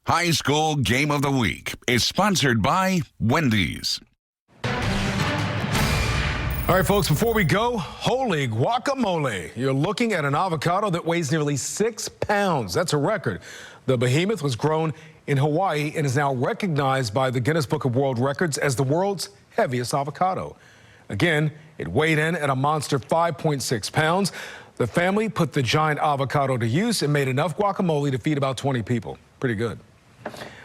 High School Game of the Week is sponsored by Wendy's. All right, folks, before we go, holy guacamole. You're looking at an avocado that weighs nearly 6 pounds. That's a record. The behemoth was grown in Hawaii and is now recognized by the Guinness Book of World Records as the world's heaviest avocado. Again, it weighed in at a monster 5.6 pounds. The family put the giant avocado to use and made enough guacamole to feed about 20 people. Pretty good.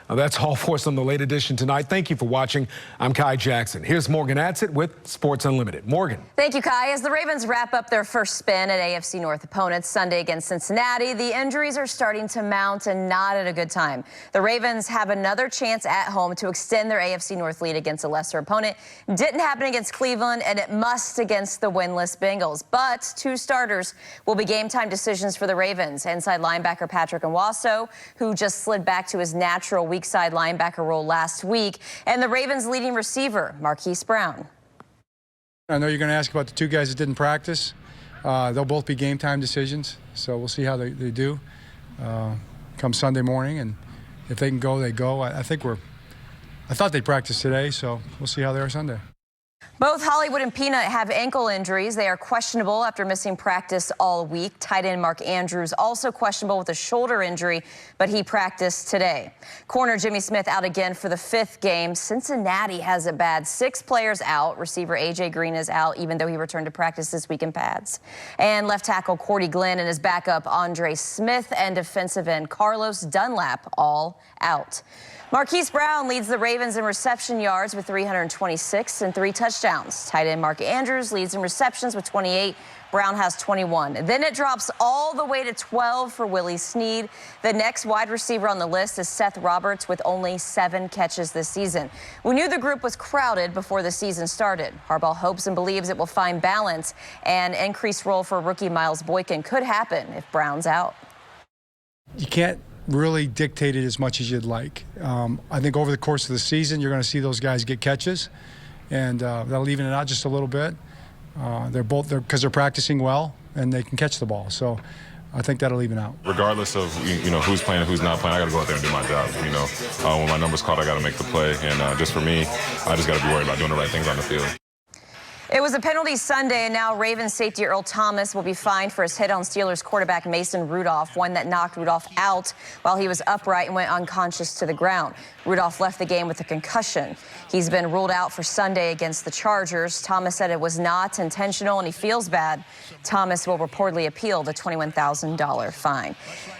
Now, that's all for us on the late edition tonight. Thank you for watching. I'm Kai Jackson. Here's Morgan Atzett with Sports Unlimited. Morgan. Thank you, Kai. As the Ravens wrap up their first spin at AFC North opponents Sunday against Cincinnati, the injuries are starting to mount and not at a good time. The Ravens have another chance at home to extend their AFC North lead against a lesser opponent. Didn't happen against Cleveland, and it must against the winless Bengals. But two starters will be game-time decisions for the Ravens. Inside linebacker Patrick Nwaso, who just slid back to his natural weak side linebacker role last week, and the Ravens' leading receiver, Marquise Brown. I know you're going to ask about the two guys that didn't practice. They'll both be game time decisions, so we'll see how they do come Sunday morning, and if they can go, they go. I thought they practiced today, so we'll see how they are Sunday. Both Hollywood and Peanut have ankle injuries. They are questionable after missing practice all week. Tight end Mark Andrews also questionable with a shoulder injury, but he practiced today. Corner Jimmy Smith out again for the fifth game. Cincinnati has it bad. 6 players out. Receiver A.J. Green is out, even though he returned to practice this week in pads. And left tackle Cordy Glenn and his backup Andre Smith and defensive end Carlos Dunlap all out. Marquise Brown leads the Ravens in reception yards with 326 and 3 touchdowns. Tight end Mark Andrews leads in receptions with 28. Brown has 21. Then it drops all the way to 12 for Willie Snead. The next wide receiver on the list is Seth Roberts with only 7 catches this season. We knew the group was crowded before the season started. Harbaugh hopes and believes it will find balance, and increased role for rookie Miles Boykin could happen if Brown's out. You can't really dictate it as much as you'd like. I think over the course of the season, you're going to see those guys get catches, and that'll even it out just a little bit. Because they're practicing well and they can catch the ball. So I think that'll even out. Regardless of who's playing and who's not playing, I got to go out there and do my job. When my number's called, I got to make the play, and just for me, I just got to be worried about doing the right things on the field. It was a penalty Sunday, and now Ravens safety Earl Thomas will be fined for his hit on Steelers quarterback Mason Rudolph, one that knocked Rudolph out while he was upright and went unconscious to the ground. Rudolph left the game with a concussion. He's been ruled out for Sunday against the Chargers. Thomas said it was not intentional and he feels bad. Thomas will reportedly appeal the $21,000 fine.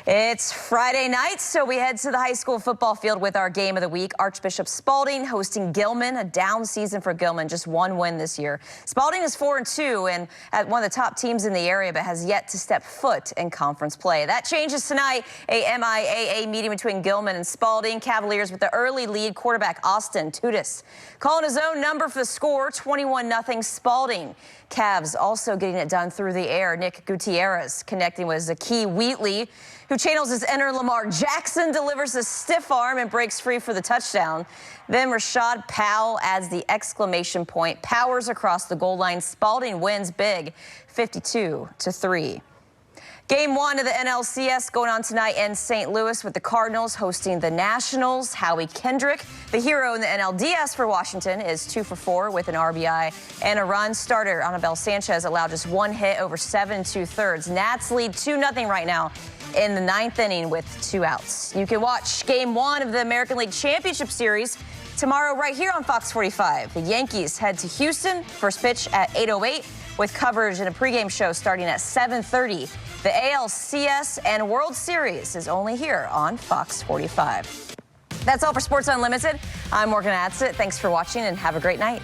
It's Friday night, so we head to the high school football field with our game of the week. Archbishop Spalding hosting Gilman, a down season for Gilman, just 1 win this year. Spalding is 4-2 and at one of the top teams in the area, but has yet to step foot in conference play. That changes tonight. A MIAA meeting between Gilman and Spalding. Cavaliers with the early lead. Quarterback Austin Tudis calling his own number for the score, 21-0 Spalding. Cavs also getting it done through the air. Nick Gutierrez connecting with Zakee Wheatley, who channels his inner Lamar Jackson, delivers a stiff arm and breaks free for the touchdown. Then Rashad Powell adds the exclamation point, powers across the goal line. Spalding wins big, 52-3. Game 1 of the NLCS going on tonight in St. Louis with the Cardinals hosting the Nationals. Howie Kendrick, the hero in the NLDS for Washington, is 2 for 4 with an RBI and a run. Starter Anibal Sanchez allowed just 1 hit over 7 2/3. Nats lead 2-0 right now in the 9th inning with 2 outs. You can watch Game 1 of the American League Championship Series tomorrow right here on Fox 45. The Yankees head to Houston. First pitch at 8:08 with coverage and a pregame show starting at 7:30. The ALCS and World Series is only here on Fox 45. That's all for Sports Unlimited. I'm Morgan Atzett. Thanks for watching and have a great night.